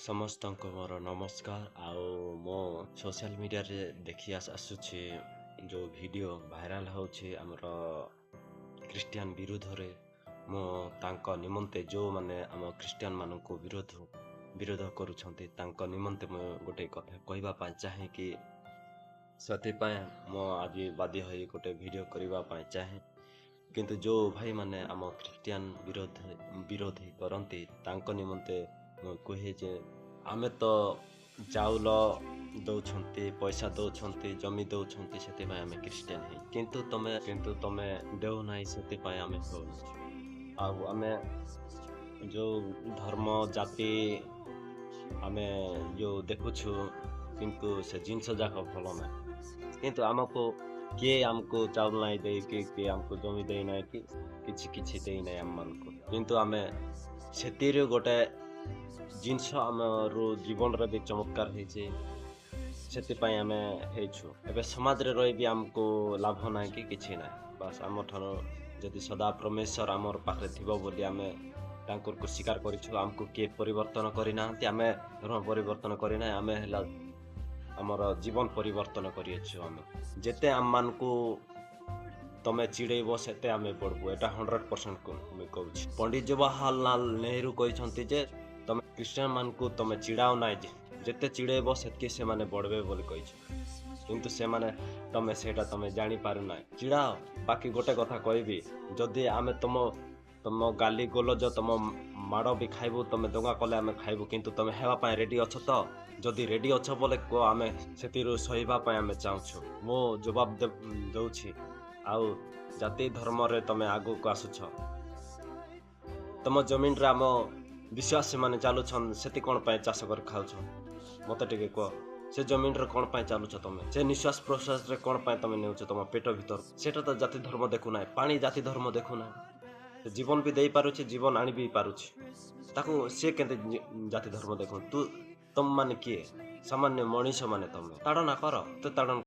ସମସ୍ତଙ୍କୁ ମୋର ନମସ୍କାର। ଆଉ ମୁଁ ସୋସିଆଲ ମିଡ଼ିଆରେ ଦେଖି ଆସୁଛି ଯେଉଁ ଭିଡ଼ିଓ ଭାଇରାଲ ହେଉଛି ଆମର ଖ୍ରୀଷ୍ଟିଆନ ବିରୁଦ୍ଧରେ। ମୁଁ ତାଙ୍କ ନିମନ୍ତେ ଯେଉଁମାନେ ଆମ ଖ୍ରୀଷ୍ଟିଆନ ମାନଙ୍କୁ ବିରୋଧ କରୁଛନ୍ତି ତାଙ୍କ ନିମନ୍ତେ ମୁଁ ଗୋଟେ କଥା କହିବା ପାଇଁ ଚାହେଁ କି ସେଥିପାଇଁ ମୁଁ ଆଜି ବାଧ୍ୟ ହୋଇ ଗୋଟେ ଭିଡ଼ିଓ କରିବା ପାଇଁ ଚାହେଁ। କିନ୍ତୁ ଯେଉଁ ଭାଇମାନେ ଆମ ଖ୍ରୀଷ୍ଟିଆନ ବିରୋଧୀ କରନ୍ତି ତାଙ୍କ ନିମନ୍ତେ ମୁଁ କୁହେ ଯେ ଆମେ ତ ଚାଉଳ ଦଉଛନ୍ତି, ପଇସା ଦଉଛନ୍ତି, ଜମି ଦଉଛନ୍ତି, ସେଥିପାଇଁ ଆମେ ଖ୍ରୀଷ୍ଟିଆନ ହେଇ କିନ୍ତୁ ତମେ ଦେଉନାହିଁ, ସେଥିପାଇଁ ଆମେ ହେଉଛୁ। ଆଉ ଆମେ ଯେଉଁ ଧର୍ମ ଜାତି ଆମେ ଯେଉଁ ଦେଖୁଛୁ କିନ୍ତୁ ସେ ଜିନିଷ ଯାକ ଭଲ ନାହିଁ। କିନ୍ତୁ ଆମକୁ ଚାଉଳ ନାହିଁ ଦେଇକି, କିଏ ଆମକୁ ଜମି ଦେଇନାହିଁ କି କିଛି ଦେଇନାହିଁ ଆମମାନଙ୍କୁ। କିନ୍ତୁ ଆମେ ସେଥିରୁ ଗୋଟେ ଜିନିଷ ଆମର ଜୀବନରେ ବି ଚମତ୍କାର ହେଇଛି, ସେଥିପାଇଁ ଆମେ ହେଇଛୁ। ଏବେ ସମାଜରେ ରହିବି ଆମକୁ ଲାଭ ନାହିଁ କି କିଛି ନାହିଁ। ବାସ୍ ଆମଠାରୁ ଯଦି ସଦା ପରମେଶ୍ୱର ଆମର ପାଖରେ ଥିବ ବୋଲି ଆମେ ତାଙ୍କୁ ସ୍ୱୀକାର କରିଛୁ। ଆମକୁ କିଏ ପରିବର୍ତ୍ତନ କରିନାହାନ୍ତି, ଆମେ ଧର୍ମ ପରିବର୍ତ୍ତନ କରିନାହିଁ, ଆମେ ହେଲା ଆମର ଜୀବନ ପରିବର୍ତ୍ତନ କରିଅଛୁ। ଆମେ ଯେତେ ଆମମାନଙ୍କୁ ତମେ ଚିଡ଼େଇବ ସେତେ ଆମେ ବଢ଼ିବୁ, ଏଇଟା 100% ମୁଁ କହୁଛି। ପଣ୍ଡିତ ଜବାହରଲାଲ ନେହେରୁ କହିଛନ୍ତି ଯେ ତମେ ଖ୍ରୀଷ୍ଟିଆନ ମାନଙ୍କୁ ତମେ ଚିଡ଼ାଅ ନାହିଁ, ଯେତେ ଚିଡ଼େଇବ ସେତିକି ସେମାନେ ବଢ଼ିବେ ବୋଲି କହିଛନ୍ତି। କିନ୍ତୁ ତମେ ସେଇଟା ଜାଣିପାରୁନାହିଁ। ଚିଡ଼ାଅ, ବାକି ଗୋଟେ କଥା କହିବି, ଯଦି ଆମେ ତମ ଗାଲି ଗୋଲଜ, ତମ ମାଡ଼ ବି ଖାଇବୁ, ତମେ ଦଙ୍ଗା କଲେ ଆମେ ଖାଇବୁ, କିନ୍ତୁ ତମେ ହେବା ପାଇଁ ରେଡ଼ି ଅଛ ତ? ଯଦି ରେଡ଼ି ଅଛ ବୋଲେ କୁହ, ଆମେ ସେଥିରୁ ସହିବା ପାଇଁ ଆମେ ଚାହୁଁଛୁ। ମୁଁ ଜବାବ ଦେଉଛି। ଆଉ ଜାତି ଧର୍ମରେ ତମେ ଆଗକୁ ଆସୁଛ, ତମ ଜମିନରେ ଆମ ବିଶ୍ୱାସୀ ମାନେ ଚାଲୁଛନ୍, ସେଠି କ'ଣ ପାଇଁ ଚାଷ କରି ଖାଉଛ? ମୋତେ ଟିକେ କୁହ। ସେ ଜମିନରେ କ'ଣ ପାଇଁ ଚାଲୁଛ ତମେ? ସେ ନିଶ୍ୱାସ ପ୍ରଶ୍ୱାସରେ କ'ଣ ପାଇଁ ତମେ ନେଉଛ ତମ ପେଟ ଭିତର? ସେଇଟା ତ ଜାତି ଧର୍ମ ଦେଖୁନାହିଁ। ପାଣି ଜାତି ଧର୍ମ ଦେଖୁନାହିଁ। ସେ ଜୀବନ ବି ଦେଇପାରୁଛି, ଜୀବନ ଆଣି ବି ପାରୁଛି, ତାକୁ ସିଏ କେମିତି ଜାତି ଧର୍ମ ଦେଖୁ? ତମମାନେ କିଏ? ସାମାନ୍ୟ ମଣିଷ ମାନେ। ତମେ ତାଡ଼ନା କର, ତ ତାଡ଼ନା